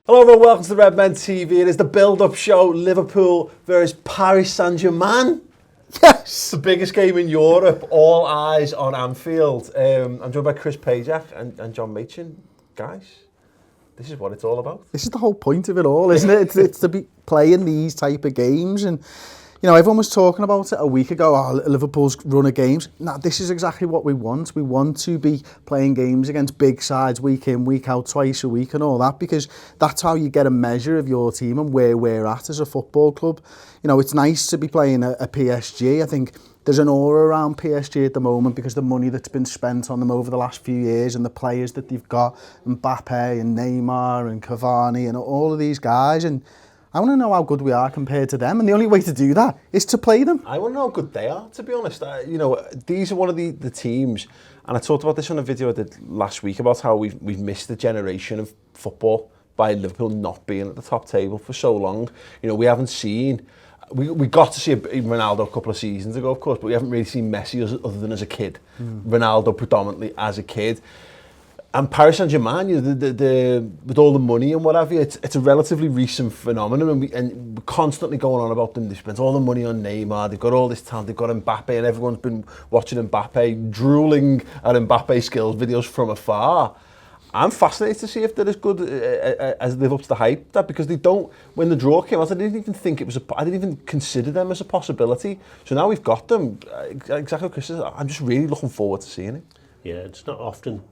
Hello everyone, welcome to the Redmen TV. It is the build-up show, Liverpool versus Paris Saint-Germain. Yes! The biggest game in Europe, all eyes on Anfield. I'm joined by Chris Pajak and John Machin. Guys, this is what it's all about. This is the whole point of it all, isn't it? It's to be playing these type of games. And, you know, everyone was talking about it a week ago, Liverpool's run of games. Now, this is exactly what we want. We want to be playing games against big sides week in, week out, twice a week and all that, because that's how you get a measure of your team and where we're at as a football club. You know, it's nice to be playing a PSG. I think there's an aura around PSG at the moment because the money that's been spent on them over the last few years and the players that they've got, Mbappe and Neymar and Cavani and all of these guys. And I want to know how good we are compared to them, and the only way to do that is to play them. I want to know how good they are, to be honest. You know, these are one of the teams, and I talked about this on a video I did last week about how we've missed a generation of football by Liverpool not being at the top table for so long. You know, we haven't seen... We got to see Ronaldo a couple of seasons ago, of course, but we haven't really seen Messi other than as a kid. Ronaldo predominantly as a kid. And Paris Saint-Germain, you know, with all the money and what have you, it's a relatively recent phenomenon, and we're constantly going on about them. They spent all the money on Neymar, they've got all this talent, they've got Mbappe, and everyone's been watching Mbappe, drooling at Mbappe skills videos from afar. I'm fascinated to see if they're as good as they live up to the hype, because they don't. When the draw came out, I didn't even think it was. I didn't even consider them as a possibility. So now we've got them. Exactly what Chris says. I'm just really looking forward to seeing it. Yeah, it's not often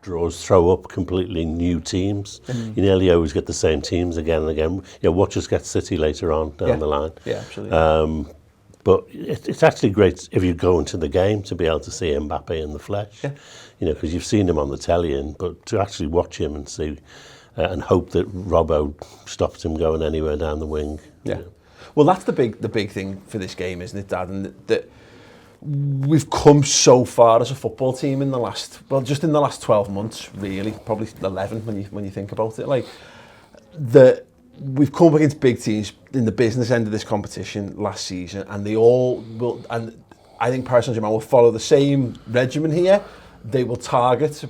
draws throw up completely new teams. You nearly always get the same teams again and again. Yeah, watch us get City later on down the line. Yeah, absolutely. But it's actually great if you go into the game to be able to see Mbappe in the flesh. Yeah. You know, because you've seen him on the telly, but to actually watch him and see and hope that Robbo stops him going anywhere down the wing. Yeah. You know. Well, that's the big thing for this game, isn't it, Dad? And that we've come so far as a football team in the last 12 months, really, probably 11 when you think about it. Like we've come up against big teams in the business end of this competition last season, and they all will. And I think Paris Saint-Germain will follow the same regimen here. They will target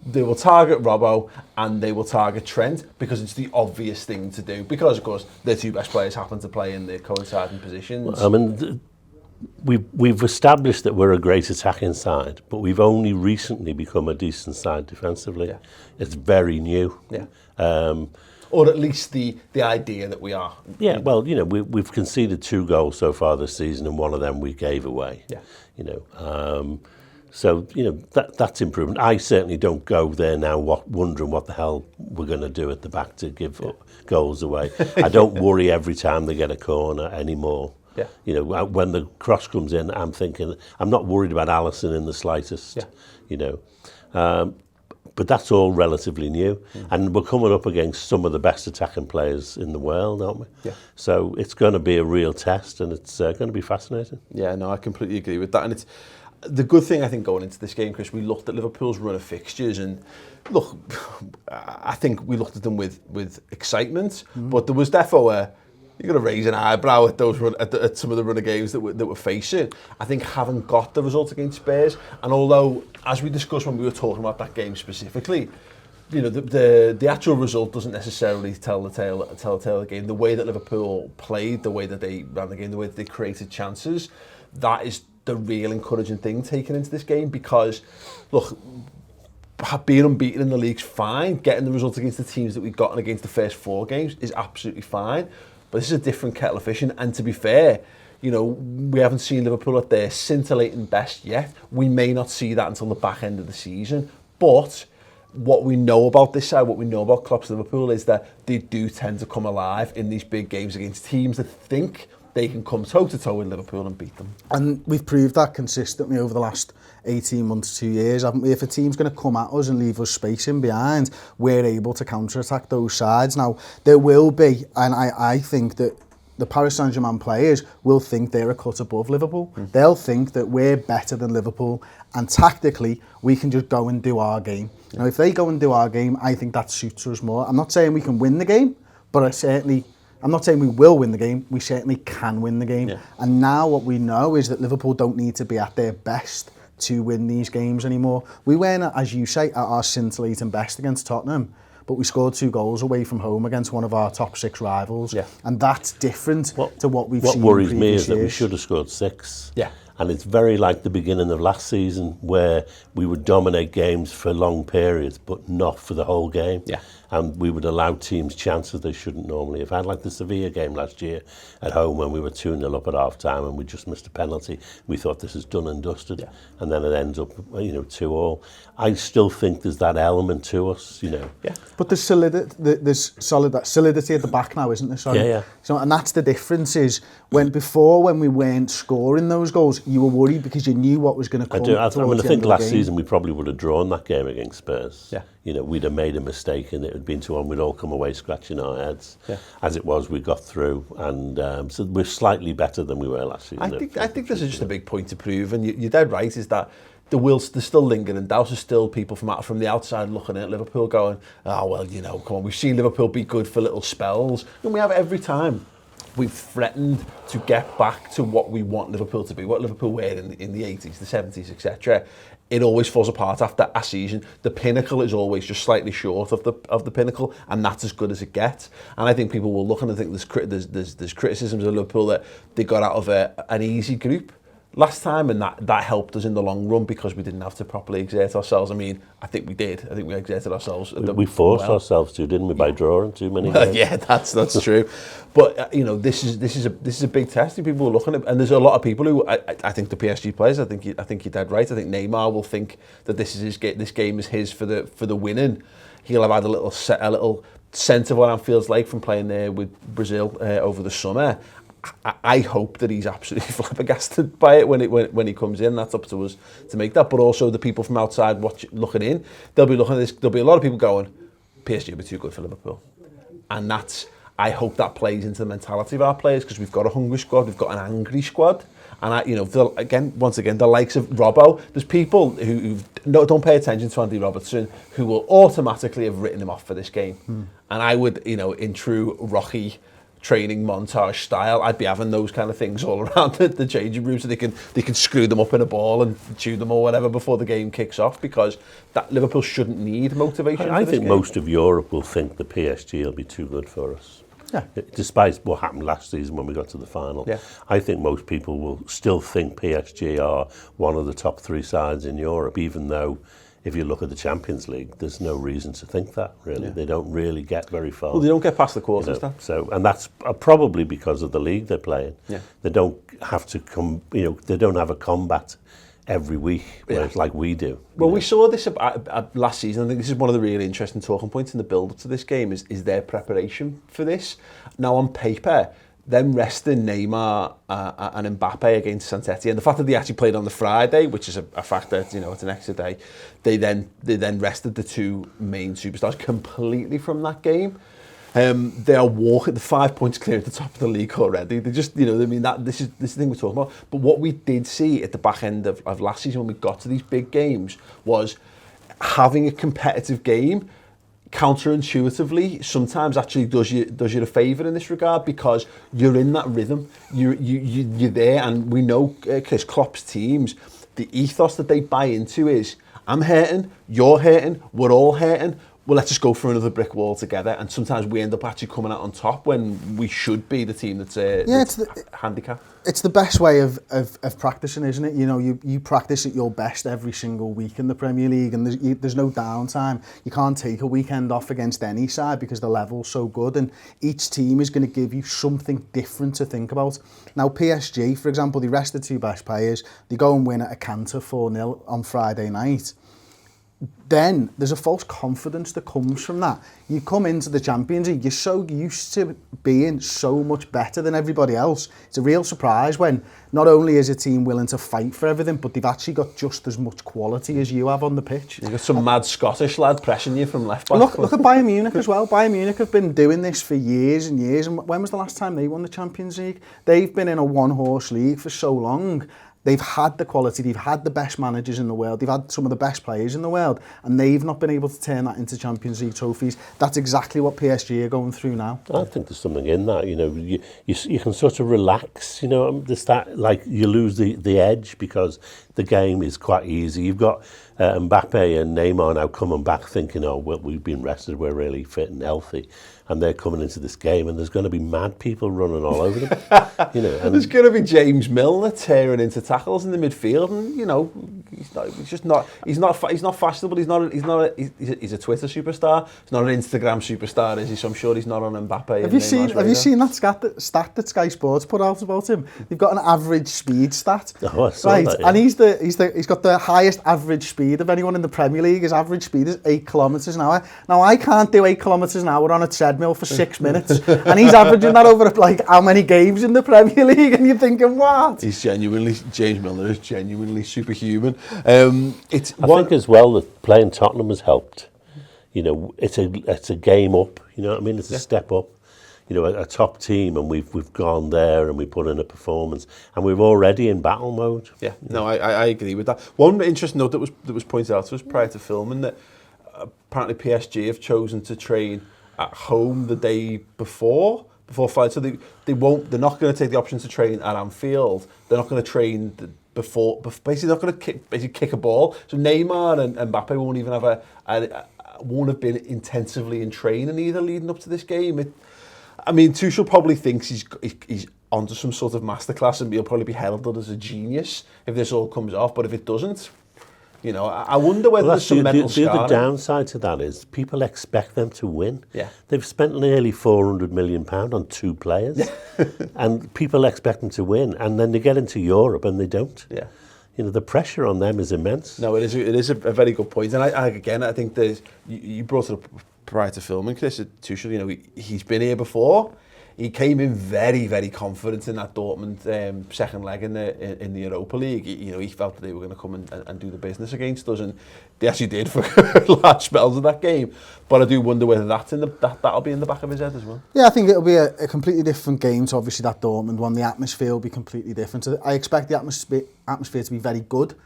Robbo and they will target Trent because it's the obvious thing to do. Because of course their two best players happen to play in the coinciding positions. Well, I mean, we've established that we're a great attacking side, but we've only recently become a decent side defensively. Yeah. It's very new. Yeah. Or at least the idea that we are. Yeah, well, you know, we've conceded 2 goals so far this season, and one of them we gave away. Yeah. You know, so you know that's improvement. I certainly don't go there now wondering what the hell we're going to do at the back to give goals away. I don't worry every time they get a corner anymore. Yeah. You know, when the cross comes in, I'm thinking I'm not worried about Alisson in the slightest. Yeah. You know. But that's all relatively new, and we're coming up against some of the best attacking players in the world, aren't we? Yeah. So it's going to be a real test, and it's going to be fascinating. Yeah, no, I completely agree with that. And it's the good thing, I think, going into this game, Chris, we looked at Liverpool's run of fixtures, and look, I think we looked at them with excitement, but there was definitely you've got to raise an eyebrow at those at some of the run of games that we're facing. I think having got the result against Spurs, and although, as we discussed when we were talking about that game specifically, you know, the actual result doesn't necessarily tell the tale of the game. The way that Liverpool played, the way that they ran the game, the way that they created chances, that is the real encouraging thing taken into this game. Because, look, being unbeaten in the league's fine. Getting the results against the teams that we've gotten against the first 4 games is absolutely fine. But this is a different kettle of fish, and to be fair, you know, we haven't seen Liverpool at their scintillating best yet. We may not see that until the back end of the season. But what we know about this side, what we know about Klopp's Liverpool, is that they do tend to come alive in these big games against teams that think they can come toe-to-toe with Liverpool and beat them. And we've proved that consistently over the last 18 months, 2 years, haven't we? If a team's going to come at us and leave us space in behind, we're able to counter-attack those sides. Now, there will be, and I think that the Paris Saint-Germain players will think they're a cut above Liverpool. They'll think that we're better than Liverpool, and tactically, we can just go and do our game. Now, if they go and do our game, I think that suits us more. I'm not saying we can win the game, but I'm not saying we will win the game, we certainly can win the game. Yeah. And now what we know is that Liverpool don't need to be at their best to win these games anymore. We weren't, as you say, at our scintillating best against Tottenham, but we scored 2 goals away from home against one of our top 6 rivals. Yeah. And that's different to what we've seen in What worries me previous is that we years. should have scored 6. Yeah. And it's very like the beginning of last season where we would dominate games for long periods, but not for the whole game. Yeah. And we would allow teams chances they shouldn't normally have had, like the Sevilla game last year at home when we were 2-0 up at half-time and we just missed a penalty. We thought this is done and dusted, and then it ends up, 2-2. I still think there's that element to us, Yeah. But there's solidity at the back now, isn't there? Sorry. Yeah. So, and that's the difference is when we weren't scoring those goals, you were worried because you knew what was going to come. I think last season we probably would have drawn that game against Spurs. Yeah. We'd have made a mistake and it had been 2-1. We'd all come away scratching our heads. Yeah. As it was, we got through, and so we're slightly better than we were last season. I think this is just a big point to prove, and you're dead right. Is that there's still lingering doubts. There's still people from the outside looking at Liverpool, going, "Oh well, come on. We've seen Liverpool be good for little spells, and we have every time." We've threatened to get back to what we want Liverpool to be, what Liverpool were in the 80s, the 70s, etc. It always falls apart after a season. The pinnacle is always just slightly short of the pinnacle, and that's as good as it gets. And I think people will look and think there's criticisms of Liverpool that they got out of an easy group last time, and that helped us in the long run because we didn't have to properly exert ourselves. I mean, I think we did. I think we exerted ourselves. We forced ourselves to, didn't we, by drawing too many games? Yeah, that's true. But this is a big test. People are looking at, and there's a lot of people who I think the PSG players. I think you're dead right. I think Neymar will think that this game is his for the winning. He'll have had a little sense of what Anfield's like from playing there with Brazil over the summer. I hope that he's absolutely flabbergasted by it when he comes in. That's up to us to make that. But also the people from outside looking in, they'll be looking at this. There'll be a lot of people going, PSG will be too good for Liverpool, and I hope that plays into the mentality of our players because we've got a hungry squad, we've got an angry squad, and once again, the likes of Robbo. There's people who don't pay attention to Andy Robertson who will automatically have written him off for this game, and I would, in true Rocky training montage style, I'd be having those kind of things all around the changing room so they can screw them up in a ball and chew them or whatever before the game kicks off, because that Liverpool shouldn't need motivation. I think most of Europe will think the PSG will be too good for us. Yeah. Despite what happened last season when we got to the final. Yeah. I think most people will still think PSG are one of the top 3 sides in Europe, even though if you look at the Champions League, there's no reason to think that, really. Yeah. They don't really get very far. Well, they don't get past the quarters, and that's probably because of the league they're playing. Yeah. They don't have to they don't have a combat every week, whereas like we do. Well, we saw this last season. I think this is one of the really interesting talking points in the build-up to this game is their preparation for this. Now, on paper, them resting Neymar and Mbappe against Saint-Etienne, the fact that they actually played on the Friday, which is a factor, it's an extra day, they then rested the 2 main superstars completely from that game. They are walking the 5 points clear at the top of the league already. They just, this is the thing we're talking about. But what we did see at the back end of last season when we got to these big games was having a competitive game counterintuitively sometimes actually does you a favour in this regard, because you're in that rhythm, you're there, and we know Chris Klopp's teams, the ethos that they buy into is I'm hurting, you're hurting, we're all hurting, well, let's just go for another brick wall together. And sometimes we end up actually coming out on top when we should be the team that's handicapped. It's the best way of practicing, isn't it? You practice at your best every single week in the Premier League, and there's no downtime. You can't take a weekend off against any side because the level's so good, and each team is going to give you something different to think about. Now, PSG, for example, they rest the 2 best players. They go and win at a canter 4-0 on Friday night. Then there's a false confidence that comes from that. You come into the Champions League, you're so used to being so much better than everybody else. It's a real surprise when not only is a team willing to fight for everything, but they've actually got just as much quality as you have on the pitch. You've got some mad Scottish lad pressing you from left back. Look at Bayern Munich as well. Bayern Munich have been doing this for years and years. And when was the last time they won the Champions League? They've been in a one-horse league for so long. They've had the quality, they've had the best managers in the world, they've had some of the best players in the world, and they've not been able to turn that into Champions League trophies. That's exactly what PSG are going through now. I think there's something in that, you can sort of relax, there's that, like, you lose the edge because the game is quite easy. You've got Mbappe and Neymar now coming back thinking, oh, well, we've been rested, we're really fit and healthy. And they're coming into this game, and there's going to be mad people running all over them. And there's going to be James Milner tearing into tackles in the midfield, and he's not fashionable. He's a Twitter superstar. He's not an Instagram superstar, is he? So I'm sure he's not on Mbappe. Have you seen that stat that Sky Sports put out about him? They've got an average speed stat, oh, I saw that, yeah. And he's got the highest average speed of anyone in the Premier League. His average speed is 8 kilometres an hour. Now I can't do 8 kilometres an hour on a treadmill for 6 minutes, and he's averaging that over like how many games in the Premier League, and you're thinking, what? James Milner is genuinely superhuman. I think as well that playing Tottenham has helped. It's a game up. You know what I mean? It's a step up. A top team, and we've gone there and we put in a performance, and we're already in battle mode. Yeah, no, I agree with that. One interesting note that was pointed out to us prior to filming, that apparently PSG have chosen to train at home the day before flight, so they're not going to take the option to train at Anfield. They're not going to train before, basically not going to kick a ball. So Neymar and Mbappe won't even won't have been intensively in training either leading up to this game. Tuchel probably thinks he's onto some sort of masterclass, and he'll probably be heralded as a genius if this all comes off. But if it doesn't, I wonder whether there's some mental scarring. The other downside to that is people expect them to win. Yeah. They've spent nearly £400 million on 2 players, and people expect them to win, and then they get into Europe and they don't. Yeah. The pressure on them is immense. No, it is a very good point, and I think you brought it up prior to filming, Chris. Tuchel, he's been here before. He came in very, very confident in that Dortmund second leg in the Europa League. He felt that they were going to come and do the business against us, and they actually did for large spells of that game. But I do wonder whether that'll be in the back of his head as well. Yeah, I think it'll be a completely different game to obviously that Dortmund one. The atmosphere will be completely different. I expect the atmosphere to be very good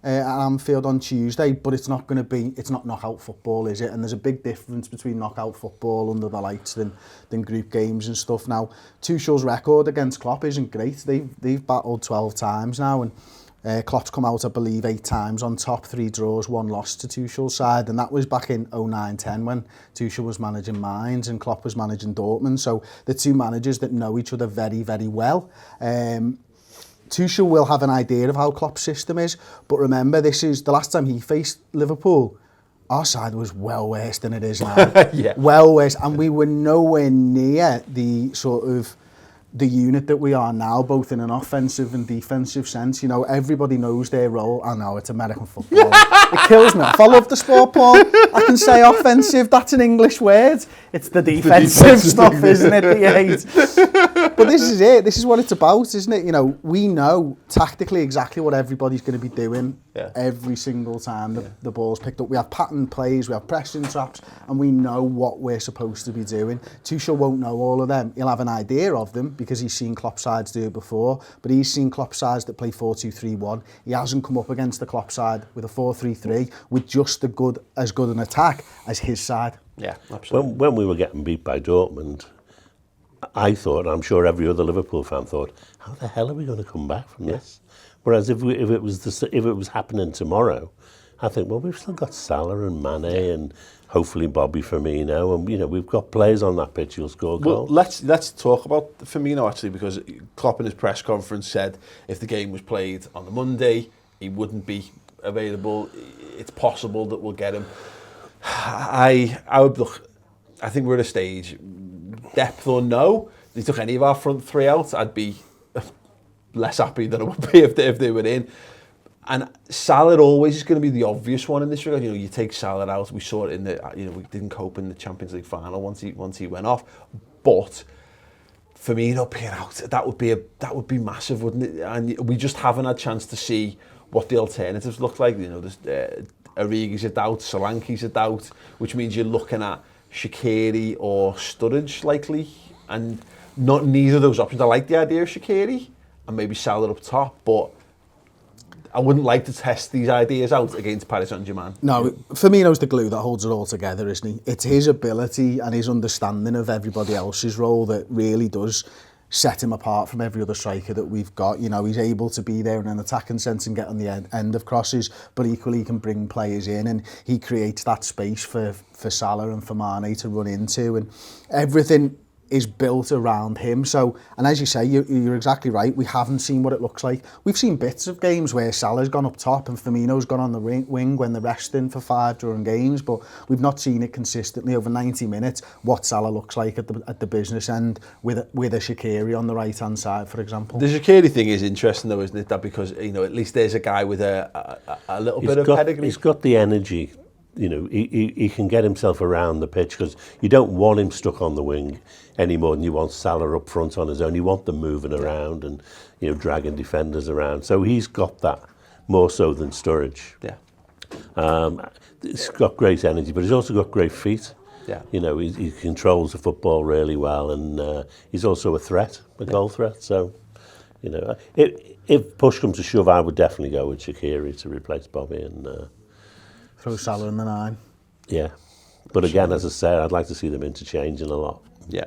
at Anfield on Tuesday, but it's not knockout football, is it? And there's a big difference between knockout football under the lights than group games and stuff. Now, Tuchel's record against Klopp isn't great. They've battled 12 times now, and Klopp's come out, I believe, 8 times on top, 3 draws, 1 loss to Tuchel's side, and that was back in 09-10 when Tuchel was managing Mainz and Klopp was managing Dortmund. So the two managers that know each other very, very well. Tuchel will have an idea of how Klopp's system is, but remember, this is the last time he faced Liverpool. Our side was well worse than it is now. Yeah. Well worse, and we were nowhere near the sort of the unit that we are now, both in an offensive and defensive sense. Everybody knows their role. I know, it's American football. It kills me. If I love the sport, Paul, I can say offensive, that's an English word. It's the defensive stuff, isn't it, that you hate? But this is it. This is what it's about, isn't it? We know tactically exactly what everybody's going to be doing every single time the ball's picked up. We have pattern plays, we have pressing traps, and we know what we're supposed to be doing. Tuchel won't know all of them. He'll have an idea of them because he's seen Klopp sides do it before, but he's seen Klopp sides that play 4-2-3-1. He hasn't come up against the Klopp side with a 4-3-3 with just as good an attack as his side. Yeah, absolutely. When we were getting beat by Dortmund, I thought, and I'm sure every other Liverpool fan thought, how the hell are we going to come back from this? Whereas if it was happening tomorrow, I think, well, we've still got Salah and Mane and hopefully Bobby Firmino, and we've got players on that pitch who'll score goals. Well, let's talk about Firmino actually, because Klopp in his press conference said if the game was played on the Monday, he wouldn't be available. It's possible that we'll get him. I would look. I think we're at a stage, depth or no. If they took any of our front 3 out, I'd be less happy than I would be if they were in. And Salah always is going to be the obvious one in this regard. You take Salah out. We saw it in the. We didn't cope in the Champions League final once he went off. But Firmino being out, that would be massive, wouldn't it? And we just haven't had a chance to see what the alternatives look like. There's Origi's a doubt, Solanke's a doubt, which means you're looking at Shaqiri or Sturridge likely, and neither of those options. I like the idea of Shaqiri and maybe Salah up top, but I wouldn't like to test these ideas out against Paris Saint-Germain. No, Firmino's the glue that holds it all together, isn't he? It's his ability and his understanding of everybody else's role that really does set him apart from every other striker that we've got. You know, he's able to be there in an attacking sense and get on the end of crosses, but equally he can bring players in, and he creates that space for Salah and for Mane to run into, and everything is built around him. So, and as you say, you're exactly right. We haven't seen what it looks like. We've seen bits of games where Salah's gone up top and Firmino's gone on the wing when they're resting for 5 during games, but we've not seen it consistently over 90 minutes, what Salah looks like at the business end with a Shaqiri on the right-hand side, for example. The Shaqiri thing is interesting though, isn't it? That because, you know, at least there's a guy with a little bit of pedigree. He's got the energy. You know, he can get himself around the pitch, because you don't want him stuck on the wing any more than you want Salah up front on his own. You want them moving around and, you know, dragging defenders around. So he's got that more so than Sturridge. Yeah. He's got great energy, but he's also got great feet. Yeah. You know, he controls the football really well, and he's also a threat, a goal threat. So, you know, if push comes to shove, I would definitely go with Shaqiri to replace Bobby and... Throw Salah in the 9. Yeah. But again, as I said, I'd like to see them interchanging a lot. Yeah,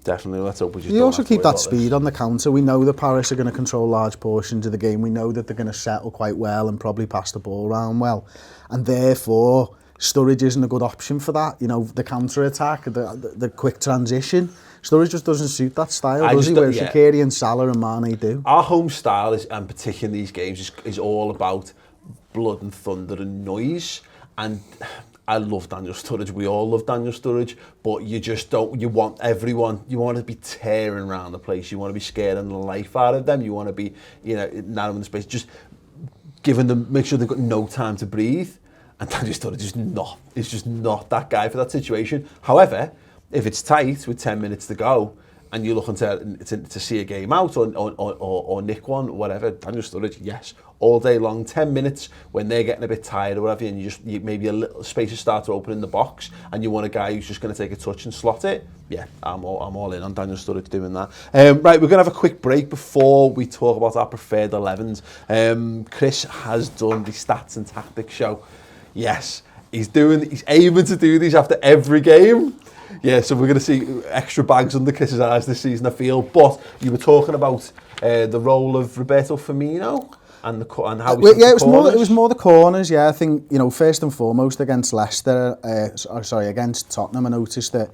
definitely. Let's hope we just You also keep that speed on the counter. We know that Paris are going to control large portions of the game. We know that they're going to settle quite well and probably pass the ball around well. And therefore, Sturridge isn't a good option for that. You know, the counter-attack, the quick transition. Sturridge just doesn't suit that style, does he? Whereas Shaqiri and Salah and Mane do. Our home style, and particularly in these games, is all about blood and thunder and noise. And I love Daniel Sturridge. We all love Daniel Sturridge, but you just don't. You want everyone. You want to be tearing around the place. You want to be scaring the life out of them. You want to be, you know, narrowing the space. Just giving them, make sure they've got no time to breathe. And Daniel Sturridge is not. He's just not that guy for that situation. However, if it's tight with 10 minutes to go, and you're looking to see a game out or nick one, whatever, Daniel Sturridge, yes, all day long, 10 minutes when they're getting a bit tired or whatever, and maybe a little spaces start to open in the box, and you want a guy who's just going to take a touch and slot it. Yeah, I'm all in on Daniel Sturridge doing that. Right, we're going to have a quick break before we talk about our preferred 11s. Chris has done the stats and tactics show. Yes, he's aiming to do these after every game. Yeah, so we're going to see extra bags under Chris's eyes this season, I feel. But you were talking about the role of Roberto Firmino and how he it was more the corners. Yeah, I think, you know, first and foremost against against Tottenham, I noticed that,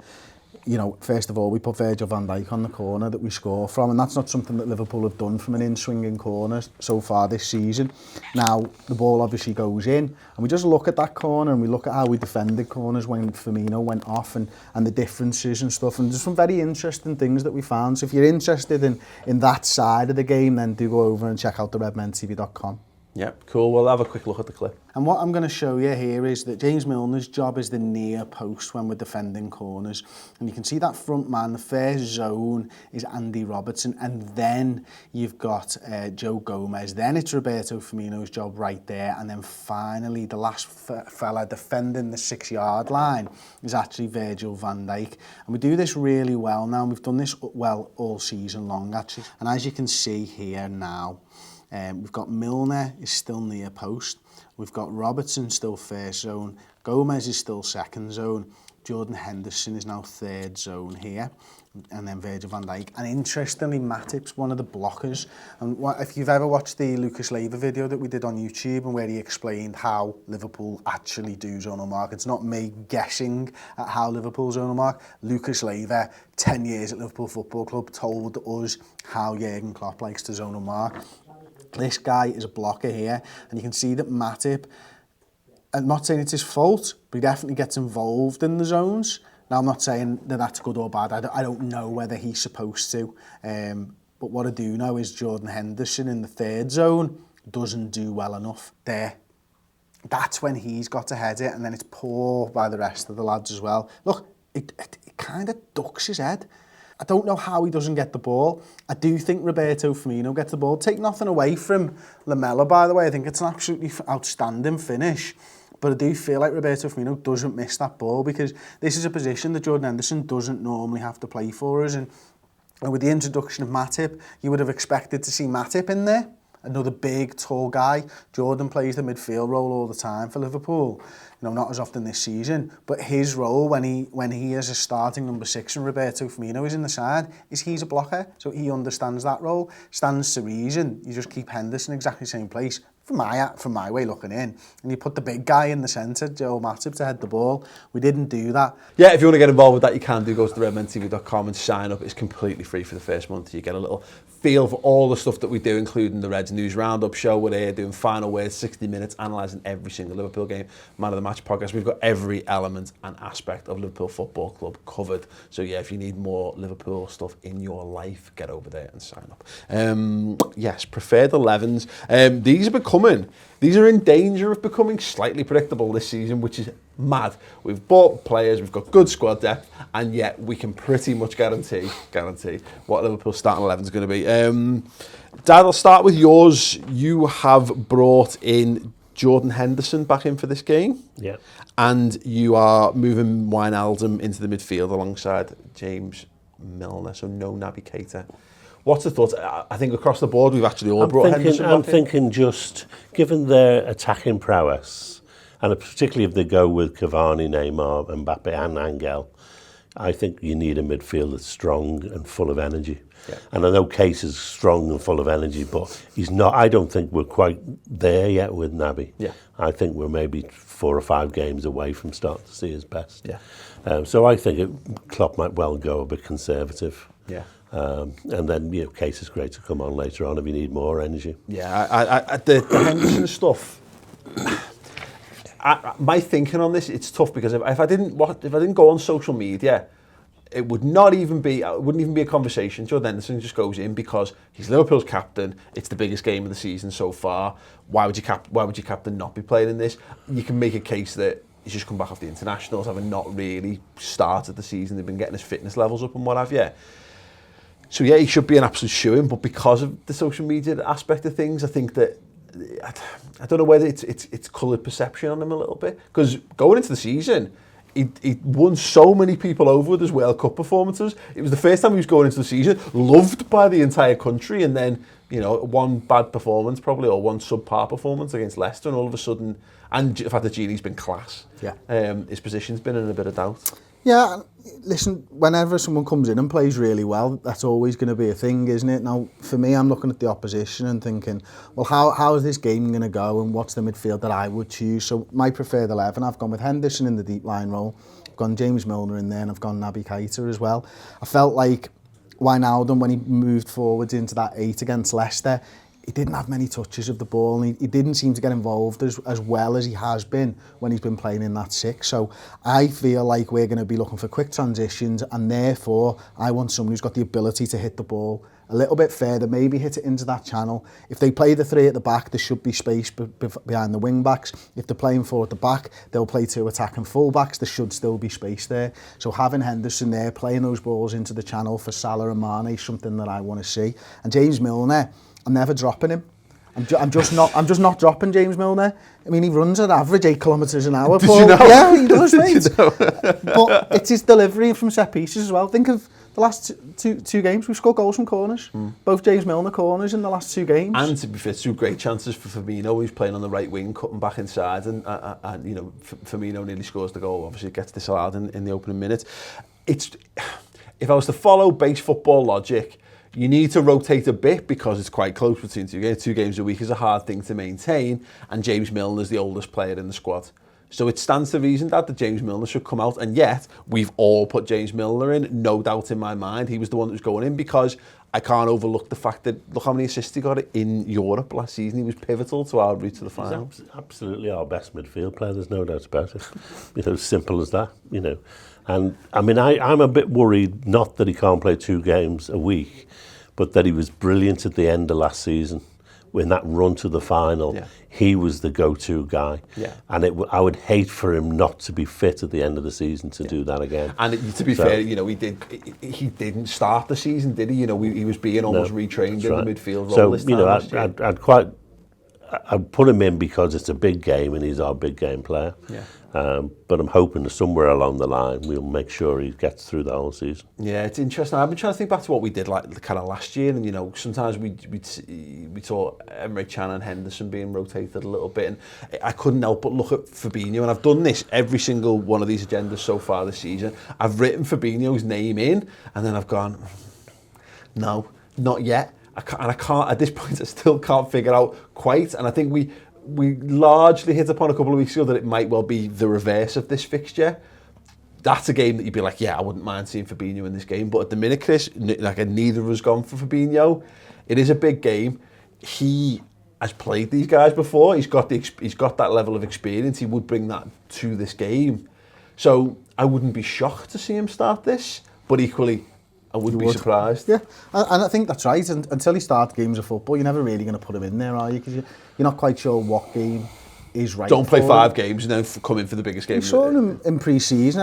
you know, first of all, we put Virgil van Dijk on the corner that we score from, and that's not something that Liverpool have done from an in-swinging corner so far this season. Now, the ball obviously goes in, and we just look at that corner, and we look at how we defended corners when Firmino went off, and the differences and stuff, and there's some very interesting things that we found. So if you're interested in that side of the game, then do go over and check out the redmentv.com. Yeah, cool. We'll have a quick look at the clip. And what I'm going to show you here is that James Milner's job is the near post when we're defending corners. And you can see that front man, the first zone is Andy Robertson, and then you've got Joe Gomez. Then it's Roberto Firmino's job right there. And then finally, the last fella defending the 6-yard line is actually Virgil van Dijk. And we do this really well now. And we've done this well all season long, actually. And as you can see here now, we've got Milner is still near post. We've got Robertson still first zone. Gomez is still second zone. Jordan Henderson is now third zone here. And then Virgil van Dijk. And interestingly, Matip's one of the blockers. And if you've ever watched the Lucas Leiva video that we did on YouTube, and where he explained how Liverpool actually do zonal mark, it's not me guessing at how Liverpool zonal mark. Lucas Leiva, 10 years at Liverpool Football Club, told us how Jurgen Klopp likes to zonal mark. This guy is a blocker here, and you can see that Matip, I'm not saying it's his fault, but he definitely gets involved in the zones. Now, I'm not saying that that's good or bad. I don't know whether he's supposed to. But what I do know is Jordan Henderson in the third zone doesn't do well enough there. That's when he's got to head it, and then it's poor by the rest of the lads as well. Look, it kind of ducks his head. I don't know how he doesn't get the ball. I do think Roberto Firmino gets the ball. Take nothing away from Lamela, by the way. I think it's an absolutely outstanding finish. But I do feel like Roberto Firmino doesn't miss that ball, because this is a position that Jordan Henderson doesn't normally have to play for us. And with the introduction of Matip, you would have expected to see Matip in there. another big, tall guy. Jordan plays the midfield role all the time for Liverpool. You know, not as often this season, but his role when he is a starting number 6 and Roberto Firmino is in the side, is he's a blocker, so he understands that role. Stands to reason, you just keep Henderson exactly the same place. From my way looking in, and you put the big guy in the centre, Joe Matip, to head the ball. We didn't do that. Yeah, if you want to get involved with that, you can do. Go to redmentv.com and sign up. It's completely free for the first month. You get a little feel for all the stuff that we do, including the Reds News Roundup show. We're here doing final words, 60 minutes, analysing every single Liverpool game. Man of the Match podcast. We've got every element and aspect of Liverpool Football Club covered. So yeah, if you need more Liverpool stuff in your life, get over there and sign up. Yes, preferred 11s. These are in danger of becoming slightly predictable this season, which is mad. We've bought players, we've got good squad depth, and yet we can pretty much guarantee what Liverpool's starting 11 is going to be. Dad, I'll start with yours. You have brought in Jordan Henderson back in for this game. Yeah. And you are moving Wijnaldum into the midfield alongside James Milner, so no Naby Keita. What's the thoughts? I think across the board we've actually all brought Henderson back in. I'm thinking just, given their attacking prowess, and particularly if they go with Cavani, Neymar, Mbappe and Angel, I think you need a midfield that's strong and full of energy. Yeah. And I know Case is strong and full of energy, but he's not. I don't think we're quite there yet with Naby. Yeah. I think we're maybe 4 or 5 games away from starting to see his best. Yeah. So I think Klopp might well go a bit conservative. Yeah. And then, Case is great to come on later on if you need more energy. Yeah, the Henderson stuff. My thinking on this, it's tough because if I didn't go on social media, it wouldn't even be a conversation. Jordan Henderson just goes in because he's Liverpool's captain. It's the biggest game of the season so far. Why would your captain not be playing in this? You can make a case that he's just come back off the internationals, having not really started the season. They've been getting his fitness levels up and what have you. So yeah, he should be an absolute shoo-in, but because of the social media aspect of things, I think that I don't know whether it's coloured perception on him a little bit. Because going into the season, he won so many people over with his World Cup performances. It was the first time he was going into the season, loved by the entire country, and then one bad performance probably, or one subpar performance against Leicester, and all of a sudden, and the fact that Gini's been class. Yeah. His position's been in a bit of doubt. Yeah, listen, whenever someone comes in and plays really well, that's always going to be a thing, isn't it? Now, for me, I'm looking at the opposition and thinking, well, how is this game going to go and what's the midfield that I would choose? So my preferred 11, I've gone with Henderson in the deep line role, I've gone James Milner in there, and I've gone Naby Keita as well. I felt like Wijnaldum, when he moved forwards into that 8 against Leicester, he didn't have many touches of the ball, and he didn't seem to get involved as well as he has been when he's been playing in that 6. So I feel like we're going to be looking for quick transitions, and therefore I want someone who's got the ability to hit the ball a little bit further, maybe hit it into that channel. If they play the 3 at the back, there should be space behind the wing backs. If they're playing 4 at the back, they'll play 2 attacking full backs. There should still be space there. So having Henderson there, playing those balls into the channel for Salah and Mane is something that I want to see. And James Milner, I'm never dropping him. I'm just not dropping James Milner. I mean, he runs at average 8 kilometres an hour. Did you know? Yeah, he does, mate. But it's his delivery from set pieces as well. Think of the last two games. We've scored goals from corners. Both James Milner corners in the last 2 games. And to be fair, 2 great chances for Firmino. He's playing on the right wing, cutting back inside, and Firmino nearly scores the goal. Obviously, it gets disallowed in the opening minute. If I was to follow base football logic, you need to rotate a bit because it's quite close between 2 games. 2 games a week is a hard thing to maintain, and James Milner is the oldest player in the squad. So it stands to reason that James Milner should come out, and yet we've all put James Milner in, no doubt in my mind. He was the one that was going in because I can't overlook the fact that look how many assists he got in Europe last season. He was pivotal to our route to the final. He's absolutely our best midfield player, there's no doubt about it. Simple as that, And I mean, I'm a bit worried, not that he can't play 2 games a week, but that he was brilliant at the end of last season. In that run to the final, he was the go-to guy. Yeah. And I would hate for him not to be fit at the end of the season to do that again. And to be fair, he didn't start the season, did he? He was being almost retrained in the midfield role this time. I'd put him in because it's a big game and he's our big game player. Yeah. But I'm hoping that somewhere along the line we'll make sure he gets through the whole season. Yeah, it's interesting. I've been trying to think back to what we did like kind of last year, and you know, sometimes we saw Emre Can and Henderson being rotated a little bit, and I couldn't help but look at Fabinho, and I've done this every single one of these agendas so far this season. I've written Fabinho's name in, and then I've gone, no, not yet. I can't at this point. I still can't figure out quite, and I think we largely hit upon a couple of weeks ago that it might well be the reverse of this fixture. That's a game that you'd be like, yeah, I wouldn't mind seeing Fabinho in this game. But at the minute, Chris, like neither of us gone for Fabinho. It is a big game. He has played these guys before. He's got that level of experience. He would bring that to this game. So I wouldn't be shocked to see him start this. But equally, I wouldn't be surprised. Yeah, and I think that's right. And until he starts games of football, you're never really going to put him in there, are you? Because you're not quite sure what game is right. Don't play 5 games and then come in for the biggest game. We saw him in pre-season,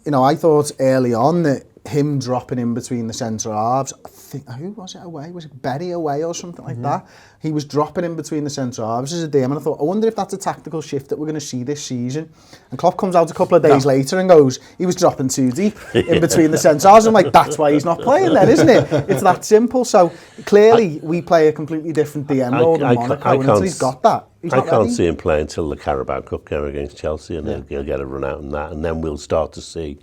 and I thought early on that him dropping in between the centre halves, I think, who was it away? Was it Berry away or something like that? He was dropping in between the centre halves as a DM, and I thought, I wonder if that's a tactical shift that we're going to see this season. And Klopp comes out a couple of days later and goes, he was dropping too deep in between the centre halves. I'm like, that's why he's not playing then, isn't it? It's that simple. So clearly we play a completely different DM role than Monaco, and until he's got that, I can't see him play until the Carabao Cup game against Chelsea, and he'll get a run out in that, and then we'll start to see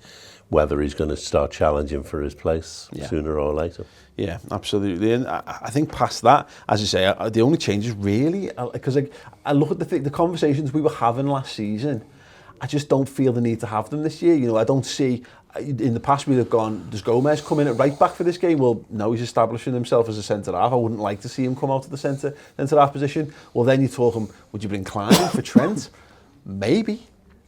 whether he's going to start challenging for his place sooner or later. Yeah, absolutely. And I think past that, as you say, the only changes really, because I look at the conversations we were having last season, I just don't feel the need to have them this year. You know, I don't see, in the past we'd have gone, does Gomez come in at right back for this game? Well, no, he's establishing himself as a centre-half. I wouldn't like to see him come out of the centre-half position. Well, then you talk him, would you bring Klein in for Trent? Maybe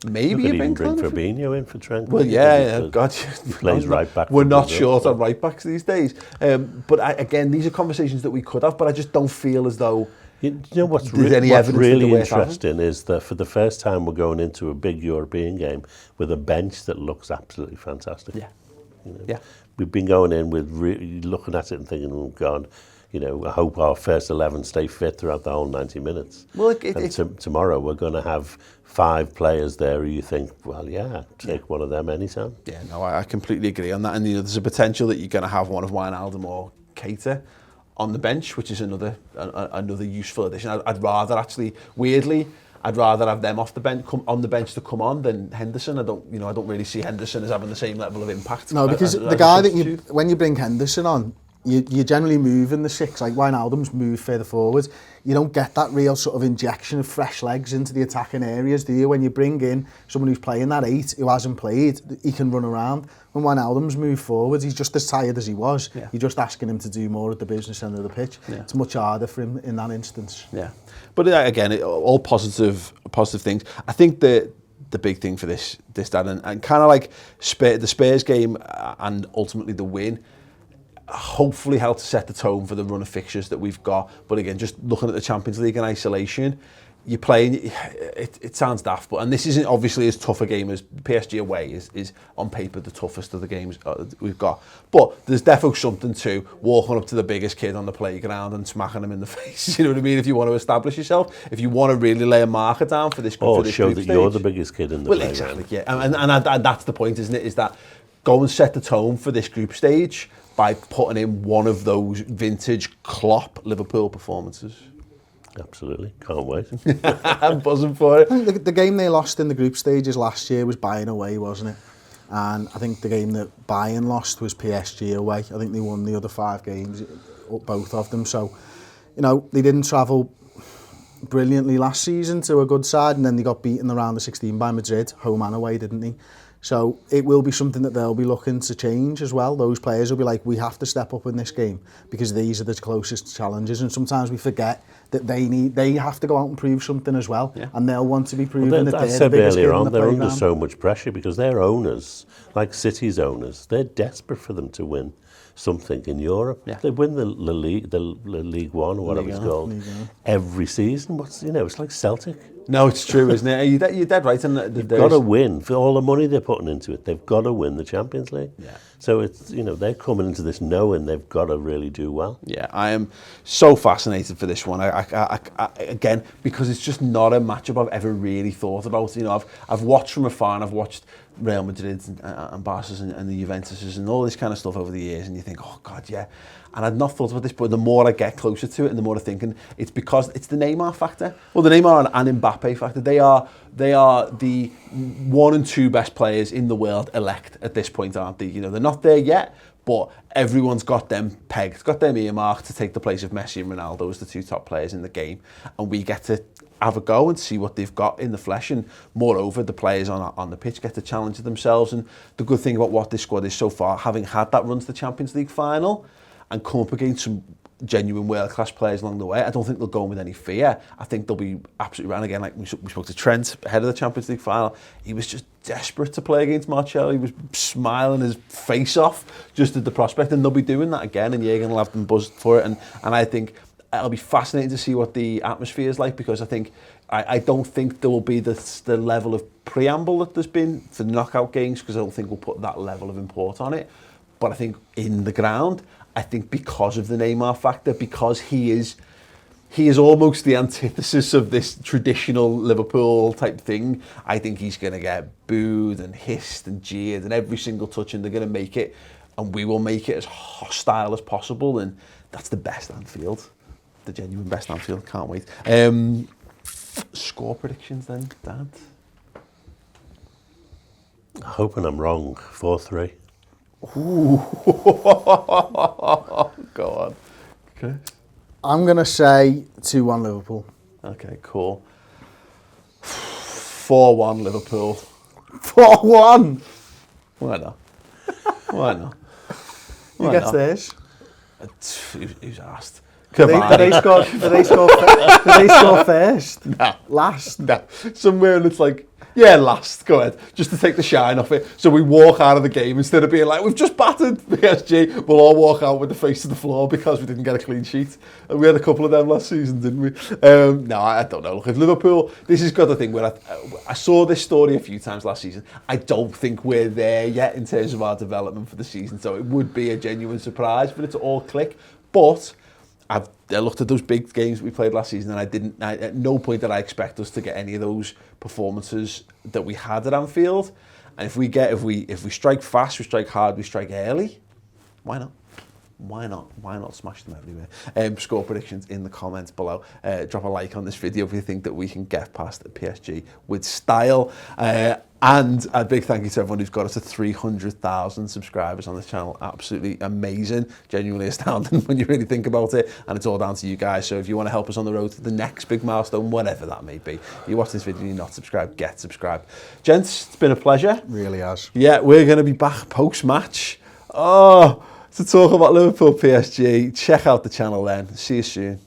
you bring Fabinho in for Trent. Well, yeah, God, he plays right back. We're not short on right backs these days. But again, these are conversations that we could have, but I just don't feel as though you know what's really interesting is that for the first time we're going into a big European game with a bench that looks absolutely fantastic. Yeah, you know, we've been going in with looking at it and thinking, oh God, you know, I hope our first 11 stay fit throughout the whole 90 minutes. Well, tomorrow we're going to have 5 players there who you think, well, take one of them anytime. Yeah, no, I completely agree on that. And you know, there's a potential that you're going to have one of Wijnaldum or Keita on the bench, which is another useful addition. I'd rather actually, weirdly, I'd rather have them off the bench, on the bench to come on than Henderson. I don't really see Henderson as having the same level of impact. No, because the guy that when you bring Henderson on, you generally move in the 6, like Wijnaldum's move further forward. You don't get that real sort of injection of fresh legs into the attacking areas, do you? When you bring in someone who's playing that 8, who hasn't played, he can run around. When Wijnaldum's moved forward, he's just as tired as he was. Yeah. You're just asking him to do more at the business end of the pitch. Yeah. It's much harder for him in that instance. Yeah, but again, all positive things. I think the big thing for this Dan, and kind of like the Spurs game and ultimately the win, hopefully help to set the tone for the run of fixtures that we've got. But again, just looking at the Champions League in isolation, you're playing, it sounds daft, and this isn't obviously as tough a game as PSG away is on paper the toughest of the games we've got. But there's definitely something to walking up to the biggest kid on the playground and smacking him in the face. You know what I mean? If you want to establish yourself, if you want to really lay a marker down for this group stage. Show that you're the biggest kid in the playground. Exactly, yeah. And that's the point, isn't it? Is that go and set the tone for this group stage by putting in one of those vintage Klopp Liverpool performances. Absolutely, can't wait. I'm buzzing for it. I think the game they lost in the group stages last year was Bayern away, wasn't it? And I think the game that Bayern lost was PSG away. I think they won the other 5 games, both of them. So, you know, they didn't travel brilliantly last season to a good side, and then they got beaten in the round of 16 by Madrid, home and away, didn't they? So it will be something that they'll be looking to change as well. Those players will be like, we have to step up in this game because these are the closest challenges, and sometimes we forget that they have to go out and prove something as well, and they'll want to be proven that they're the biggest kid in the they're under so much pressure because their owners, like City's owners, they're desperate for them to win something in Europe. Yeah. They win the League One or whatever it's called every season. It's like Celtic. No, it's true, isn't it? You're dead right. And they've got to win for all the money they're putting into it. They've got to win the Champions League. Yeah. So it's, you know, they're coming into this knowing they've got to really do well. Yeah, I am so fascinated for this one. I again, because it's just not a matchup I've ever really thought about. You know, I've watched from afar, and I've watched Real Madrid and Barca's and the Juventuses and all this kind of stuff over the years, and you think, oh God, yeah. And I'd not thought about this, but the more I get closer to it, and the more I'm thinking, it's because it's the Neymar factor. Well, the Neymar and Mbappe factor. They are the 1 and 2 best players in the world elect at this point, aren't they? You know, they're not there yet, but everyone's got them pegged, got them earmarked to take the place of Messi and Ronaldo as the 2 top players in the game, and we get to have a go and see what they've got in the flesh, and moreover the players on the pitch get to challenge themselves. And the good thing about what this squad is so far, having had that run to the Champions League final and come up against some genuine world-class players along the way, I don't think they'll go in with any fear. I think they'll be absolutely right. Again, like we spoke to Trent ahead of the Champions League final, he was just desperate to play against Marcelo. He was smiling his face off just at the prospect, and they'll be doing that again, and Jürgen will have them buzzed for it. And I think it'll be fascinating to see what the atmosphere is like, because I don't think there will be the level of preamble that there's been for the knockout games, because I don't think we'll put that level of import on it. But I think in the ground, I think because of the Neymar factor, because he is almost the antithesis of this traditional Liverpool type thing, I think he's going to get booed and hissed and jeered and every single touch, and they're going to make it, and we will make it as hostile as possible, and that's the best Anfield. The genuine best Anfield. Can't wait. Score predictions then, Dad? Hoping I'm wrong. 4-3. Ooh. Go on. Okay. I'm going to say 2-1 Liverpool. Okay, cool. 4-1 Liverpool. 4-1? Why not? Why not? Who gets theirs? Who's asked? Do they score first? No. Last? No. Somewhere and it's like, yeah, last, go ahead. Just to take the shine off it. So we walk out of the game, instead of being like, we've just battered PSG, we'll all walk out with the face to the floor because we didn't get a clean sheet. And we had a couple of them last season, didn't we? No, I don't know. Look, if Liverpool, this has got the thing where I saw this story a few times last season. I don't think we're there yet in terms of our development for the season. So it would be a genuine surprise for it to all click. But I looked at those big games we played last season, and at no point did I expect us to get any of those performances that we had at Anfield. And if we strike fast, we strike hard, we strike early, why not? Why not smash them everywhere? Score predictions in the comments below. Drop a like on this video if you think that we can get past the PSG with style. And a big thank you to everyone who's got us to 300,000 subscribers on this channel. Absolutely amazing, genuinely astounding when you really think about it. And it's all down to you guys. So if you want to help us on the road to the next big milestone, whatever that may be, if you watch this video and you're not subscribed, get subscribed. Gents, it's been a pleasure. Really has. Yeah, we're going to be back post-match. To talk about Liverpool PSG. Check out the channel then. See you soon.